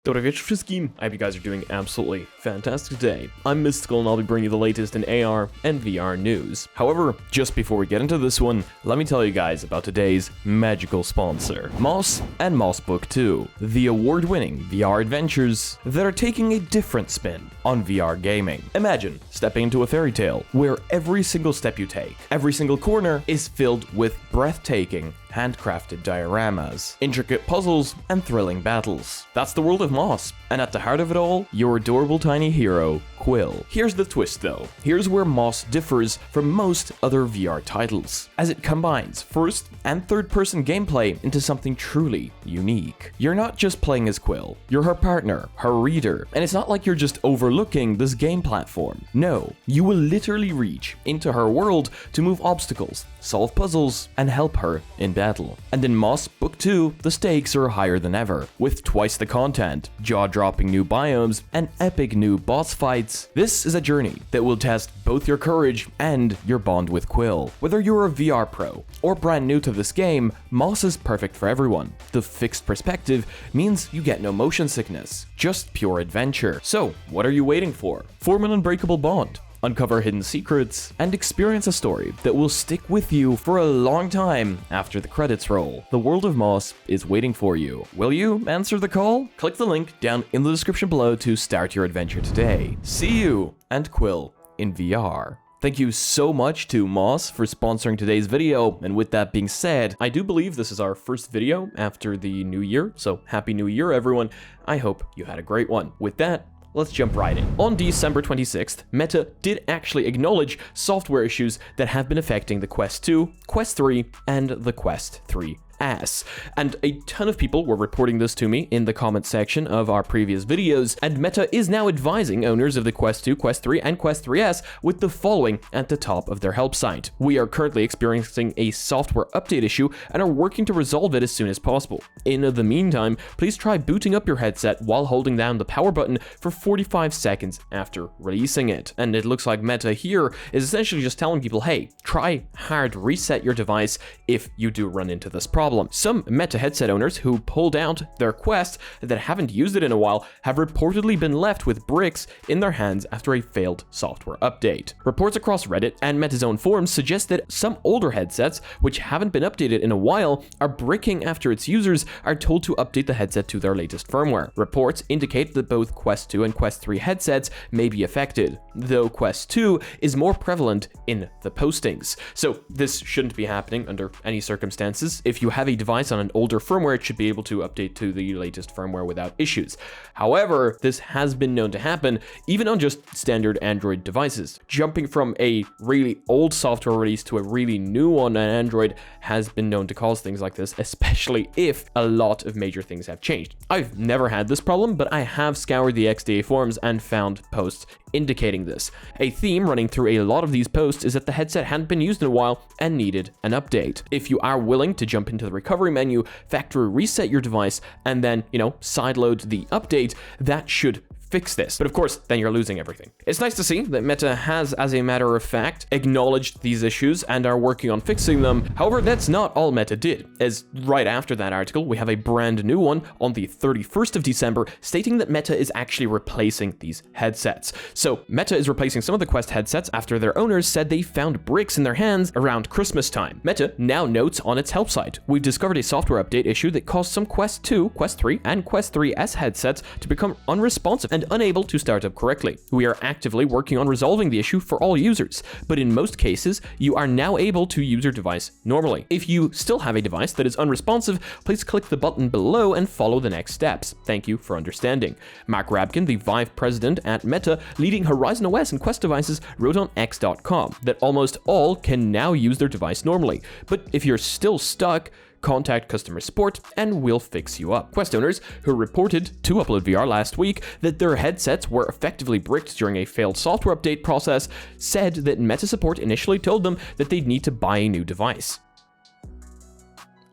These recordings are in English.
Dobry wieczór wszystkim. I hope you guys are doing absolutely fantastic today. I'm Mysticle and I'll be bringing you the latest in AR and VR news. However, just before we get into this one, let me tell you guys about today's magical sponsor, Moss and Moss Book 2, the award-winning VR adventures that are taking a different spin on VR gaming. Imagine stepping into a fairy tale where every single step you take, every single corner is filled with breathtaking, handcrafted dioramas, intricate puzzles, and thrilling battles. That's the world of Moss, and at the heart of it all, your adorable tiny hero, Quill. Here's the twist though. Here's where Moss differs from most other VR titles, as it combines first and third-person gameplay into something truly unique. You're not just playing as Quill, you're her partner, her reader, and it's not like you're just overlooking this game platform. No, you will literally reach into her world to move obstacles, solve puzzles, and help her in battle. And in Moss Book 2, the stakes are higher than ever, with twice the content, jaw-dropping new biomes, and epic new boss fights. This is a journey that will test both your courage and your bond with Quill. Whether you're a VR pro or brand new to this game, Moss is perfect for everyone. The fixed perspective means you get no motion sickness, just pure adventure. So, what are you waiting for? Form an unbreakable bond, uncover hidden secrets, and experience a story that will stick with you for a long time after the credits roll. The world of Moss is waiting for you. Will you answer the call? Click the link down in the description below to start your adventure today. See you and Quill in VR. Thank you so much to Moss for sponsoring today's video, and with that being said, I do believe this is our first video after the new year, so happy new year everyone. I hope you had a great one. With that, let's jump right in. On December 26th, Meta did actually acknowledge software issues that have been affecting the Quest 2, Quest 3, and the Quest 3S. And a ton of people were reporting this to me in the comment section of our previous videos, and Meta is now advising owners of the Quest 2, Quest 3, and Quest 3S with the following at the top of their help site. We are currently experiencing a software update issue and are working to resolve it as soon as possible. In the meantime, please try booting up your headset while holding down the power button for 45 seconds after releasing it. And it looks like Meta here is essentially just telling people, hey, try hard reset your device if you do run into this problem. Some Meta headset owners who pulled out their Quest that haven't used it in a while have reportedly been left with bricks in their hands after a failed software update. Reports across Reddit and Meta's own forums suggest that some older headsets, which haven't been updated in a while, are bricking after its users are told to update the headset to their latest firmware. Reports indicate that both Quest 2 and Quest 3 headsets may be affected, though Quest 2 is more prevalent in the postings. So this shouldn't be happening under any circumstances. If you have a device on an older firmware, it should be able to update to the latest firmware without issues. However, this has been known to happen even on just standard Android devices. Jumping from a really old software release to a really new one on Android has been known to cause things like this, especially if a lot of major things have changed. I've never had this problem, but I have scoured the XDA forums and found posts indicating this. A theme running through a lot of these posts is that the headset hadn't been used in a while and needed an update. If you are willing to jump into the recovery menu, factory reset your device, and then, sideload the update, that should fix this. But of course, then you're losing everything. It's nice to see that Meta has, as a matter of fact, acknowledged these issues and are working on fixing them. However, that's not all Meta did, as right after that article, we have a brand new one on the 31st of December stating that Meta is actually replacing these headsets. So Meta is replacing some of the Quest headsets after their owners said they found bricks in their hands around Christmas time. Meta now notes on its help site, we've discovered a software update issue that caused some Quest 2, Quest 3, and Quest 3S headsets to become unresponsive and unable to start up correctly. We are actively working on resolving the issue for all users, but in most cases, you are now able to use your device normally. If you still have a device that is unresponsive, please click the button below and follow the next steps. Thank you for understanding. Mark Rabkin, the Vive president at Meta, leading Horizon OS and Quest devices, wrote on X.com that almost all can now use their device normally, but if you're still stuck, contact customer support and we'll fix you up. Quest owners who reported to Upload VR last week that their headsets were effectively bricked during a failed software update process said that Meta support initially told them that they'd need to buy a new device.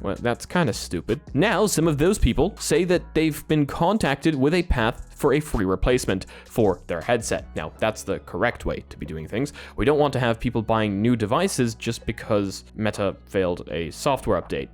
Well, that's kind of stupid. Now, some of those people say that they've been contacted with a path for a free replacement for their headset. Now, that's the correct way to be doing things. We don't want to have people buying new devices just because Meta failed a software update.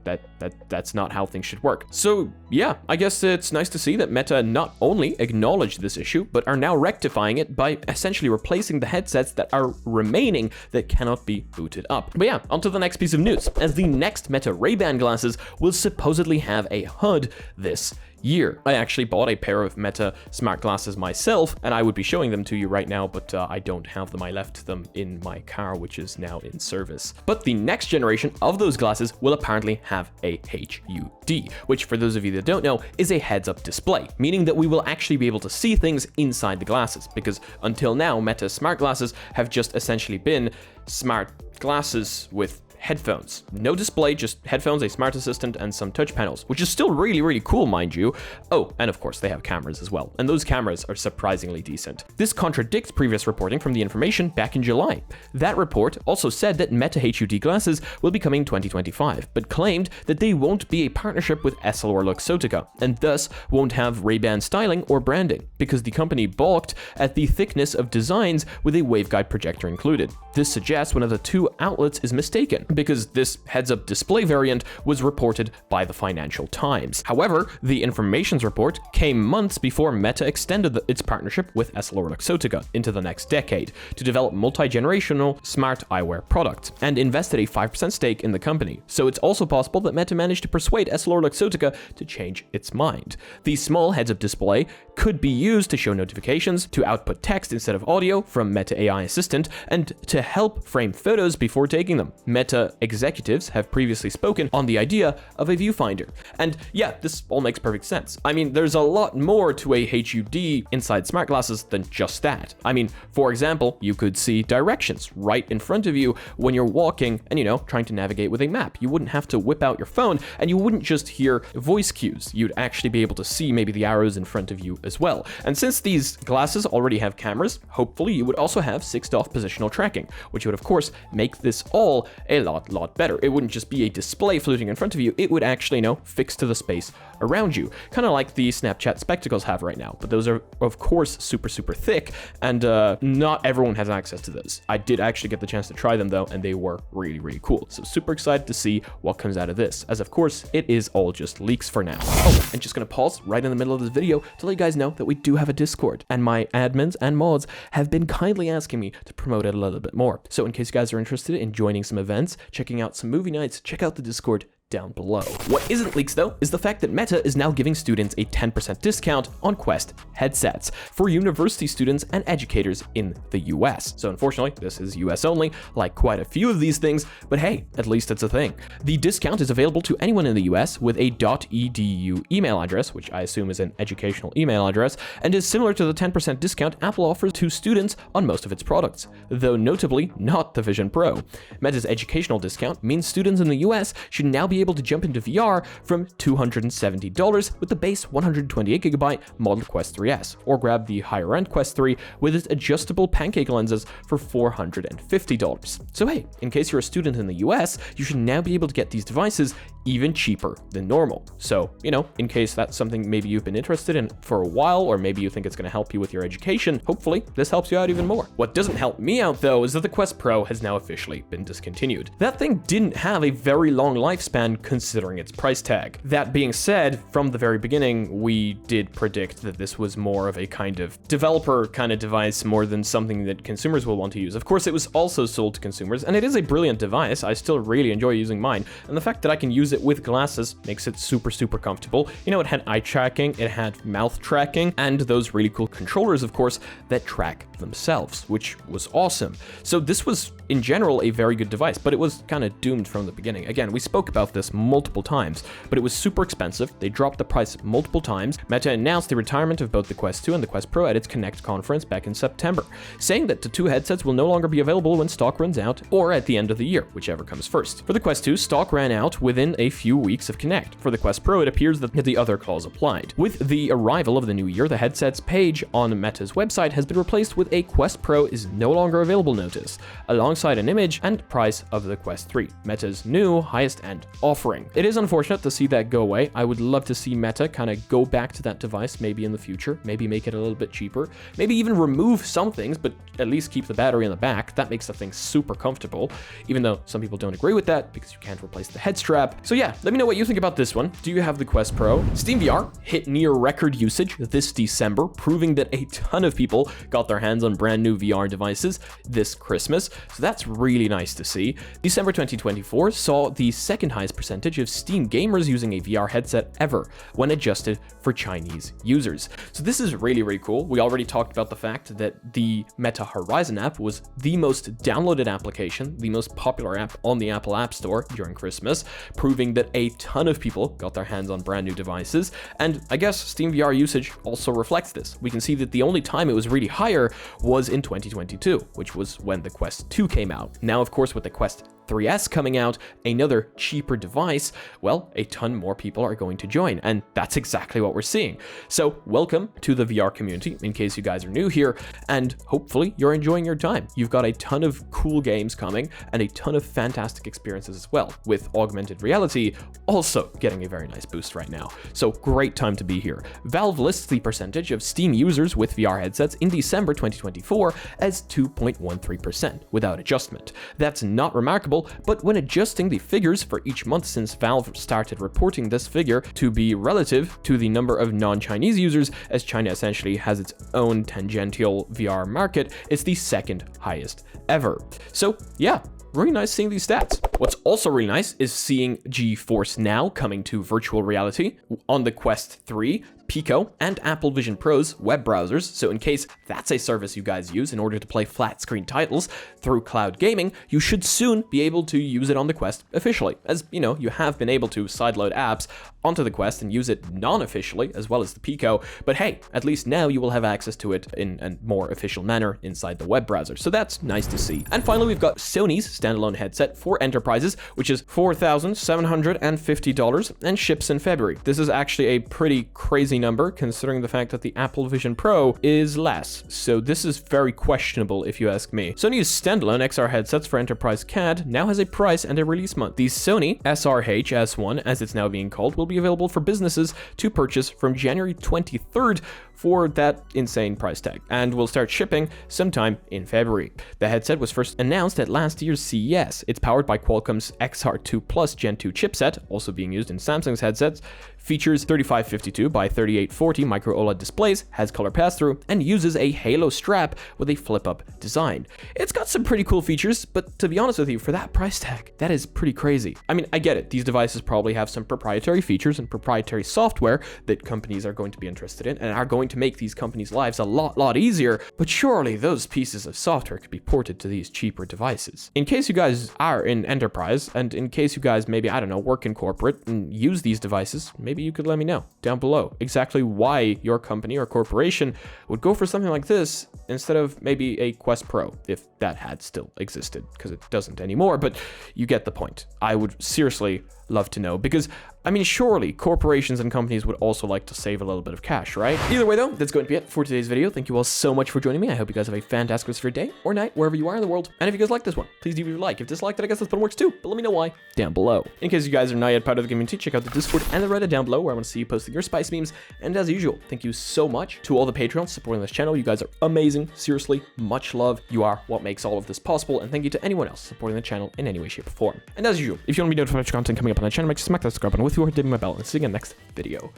That's not how things should work. So yeah, I guess it's nice to see that Meta not only acknowledged this issue, but are now rectifying it by essentially replacing the headsets that are remaining that cannot be booted up. But yeah, on to the next piece of news, as the next Meta Ray-Ban glasses will supposedly have a HUD this year. I actually bought a pair of Meta smart glasses myself, and I would be showing them to you right now, but I don't have them. I left them in my car, which is now in service. But the next generation of those glasses will apparently have a HUD, which, for those of you that don't know, is a heads-up display, meaning that we will actually be able to see things inside the glasses, because until now, Meta smart glasses have just essentially been smart glasses with headphones. No display, just headphones, a smart assistant, and some touch panels, which is still really, really cool, mind you. Oh, and of course, they have cameras as well, and those cameras are surprisingly decent. This contradicts previous reporting from The Information back in July. That report also said that Meta HUD glasses will be coming in 2025, but claimed that they won't be a partnership with EssilorLuxottica, and thus won't have Ray-Ban styling or branding, because the company balked at the thickness of designs with a waveguide projector included. This suggests one of the two outlets is mistaken, because this heads-up display variant was reported by the Financial Times. However, the Information's report came months before Meta extended its partnership with EssilorLuxottica into the next decade to develop multi-generational smart eyewear products, and invested a 5% stake in the company. So it's also possible that Meta managed to persuade EssilorLuxottica to change its mind. The small heads-up display could be used to show notifications, to output text instead of audio from Meta AI Assistant, and to help frame photos before taking them. Meta executives have previously spoken on the idea of a viewfinder. And yeah, this all makes perfect sense. I mean, there's a lot more to a HUD inside smart glasses than just that. I mean, for example, you could see directions right in front of you when you're walking and, trying to navigate with a map. You wouldn't have to whip out your phone, and you wouldn't just hear voice cues. You'd actually be able to see maybe the arrows in front of you as well. And since these glasses already have cameras, hopefully you would also have 6DoF positional tracking, which would of course make this all a lot better. It wouldn't just be a display floating in front of you, it would actually, fix to the space around you, kind of like the Snapchat spectacles have right now. But those are of course super thick, and not everyone has access to those. I did actually get the chance to try them though, and they were really cool. So super excited to see what comes out of this, as of course it is all just leaks for now. Oh, and just gonna pause right in the middle of this video to let you guys know that we do have a Discord, and my admins and mods have been kindly asking me to promote it a little bit more. So in case you guys are interested in joining some events, checking out some movie nights, check out the Discord down below. What isn't leaks though is the fact that Meta is now giving students a 10% discount on Quest headsets for university students and educators in the US. So unfortunately, this is US only, like quite a few of these things, but hey, at least it's a thing. The discount is available to anyone in the US with a .edu email address, which I assume is an educational email address, and is similar to the 10% discount Apple offers to students on most of its products, though notably not the Vision Pro. Meta's educational discount means students in the US should now be able to jump into VR from $270 with the base 128GB model Quest 3S, or grab the higher end Quest 3 with its adjustable pancake lenses for $450. So hey, in case you're a student in the US, you should now be able to get these devices even cheaper than normal. So, in case that's something maybe you've been interested in for a while, or maybe you think it's going to help you with your education, hopefully this helps you out even more. What doesn't help me out though is that the Quest Pro has now officially been discontinued. That thing didn't have a very long lifespan considering its price tag. That being said, from the very beginning, we did predict that this was more of a kind of developer kind of device more than something that consumers will want to use. Of course, it was also sold to consumers, and it is a brilliant device. I still really enjoy using mine, and the fact that I can use it with glasses makes it super comfortable. It had eye tracking, it had mouth tracking, and those really cool controllers, of course, that track themselves, which was awesome. So this was, in general, a very good device, but it was kind of doomed from the beginning. Again, we spoke about this multiple times, but it was super expensive. They dropped the price multiple times. Meta announced the retirement of both the Quest 2 and the Quest Pro at its Connect conference back in September, saying that the two headsets will no longer be available when stock runs out or at the end of the year, whichever comes first. For the Quest 2, stock ran out within a few weeks of Connect. For the Quest Pro, it appears that the other clause applied. With the arrival of the new year, the headset's page on Meta's website has been replaced with a Quest Pro is no longer available notice, alongside an image and price of the Quest 3, Meta's new highest end offering. It is unfortunate to see that go away. I would love to see Meta kind of go back to that device maybe in the future, maybe make it a little bit cheaper, maybe even remove some things, but at least keep the battery in the back. That makes the thing super comfortable, even though some people don't agree with that because you can't replace the head strap. So yeah, let me know what you think about this one. Do you have the Quest Pro? SteamVR hit near record usage this December, proving that a ton of people got their hands on brand new VR devices this Christmas. So that's really nice to see. December 2024 saw the second highest percentage of Steam gamers using a VR headset ever when adjusted for Chinese users. So this is really, really cool. We already talked about the fact that the Meta Horizon app was the most downloaded application, the most popular app on the Apple App Store during Christmas, proving that a ton of people got their hands on brand new devices. And I guess SteamVR usage also reflects this. We can see that the only time it was really higher was in 2022, which was when the Quest 2 came out. Now, of course, with the Quest 3S coming out, another cheaper device, well, a ton more people are going to join, and that's exactly what we're seeing. So welcome to the VR community, in case you guys are new here, and hopefully you're enjoying your time. You've got a ton of cool games coming, and a ton of fantastic experiences as well, with augmented reality also getting a very nice boost right now. So great time to be here. Valve lists the percentage of Steam users with VR headsets in December 2024 as 2.13% without adjustment. That's not remarkable, but when adjusting the figures for each month since Valve started reporting this figure to be relative to the number of non-Chinese users, as China essentially has its own tangential VR market, it's the second highest ever. So yeah, really nice seeing these stats. What's also really nice is seeing GeForce Now coming to virtual reality on the Quest 3, Pico, and Apple Vision Pro's web browsers. So in case that's a service you guys use in order to play flat screen titles through cloud gaming, you should soon be able to use it on the Quest officially. As you know, you have been able to sideload apps onto the Quest and use it non-officially as well as the Pico, but hey, at least now you will have access to it in a more official manner inside the web browser. So that's nice to see. And finally, we've got Sony's standalone headset for enterprises, which is $4,750 and ships in February. This is actually a pretty crazy number considering the fact that the Apple Vision Pro is less. So this is very questionable if you ask me. Sony's standalone XR headsets for enterprise CAD now has a price and a release month. The Sony SRH S1, as it's now being called, will be available for businesses to purchase from January 23rd for that insane price tag, and will start shipping sometime in February. The headset was first announced at last year's CES. It's powered by Qualcomm's XR2 Plus Gen 2 chipset, also being used in Samsung's headsets, features 3552 by 3840 micro OLED displays, has color pass-through, and uses a halo strap with a flip-up design. It's got some pretty cool features, but to be honest with you, for that price tag, that is pretty crazy. I mean, I get it. These devices probably have some proprietary features and proprietary software that companies are going to be interested in and are going to make these companies' lives a lot easier, but surely those pieces of software could be ported to these cheaper devices. In case you guys are in enterprise, and in case you guys maybe, I don't know, work in corporate and use these devices, maybe you could let me know down below exactly why your company or corporation would go for something like this instead of maybe a Quest Pro, if that had still existed, because it doesn't anymore, but you get the point. I would seriously love to know, because I mean, surely corporations and companies would also like to save a little bit of cash, right? Either way though, that's going to be it for today's video. Thank you all so much for joining me. I hope you guys have a fantastic rest of your day or night, wherever you are in the world. And if you guys like this one, please leave a like. If disliked it, I guess this one works too, but let me know why down below. In case you guys are not yet part of the community, check out the Discord and the Reddit down below, where I want to see you posting your spice memes. And as usual, thank you so much to all the Patreons supporting this channel. You guys are amazing. Seriously, much love. You are what makes all of this possible. And thank you to anyone else supporting the channel in any way, shape, or form. And as usual, if you want to be notified of content coming up on the channel, make sure to smack that subscribe button with you or hit my bell, and see you in the next video.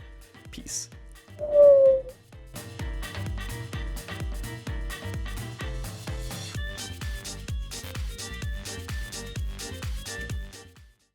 Peace.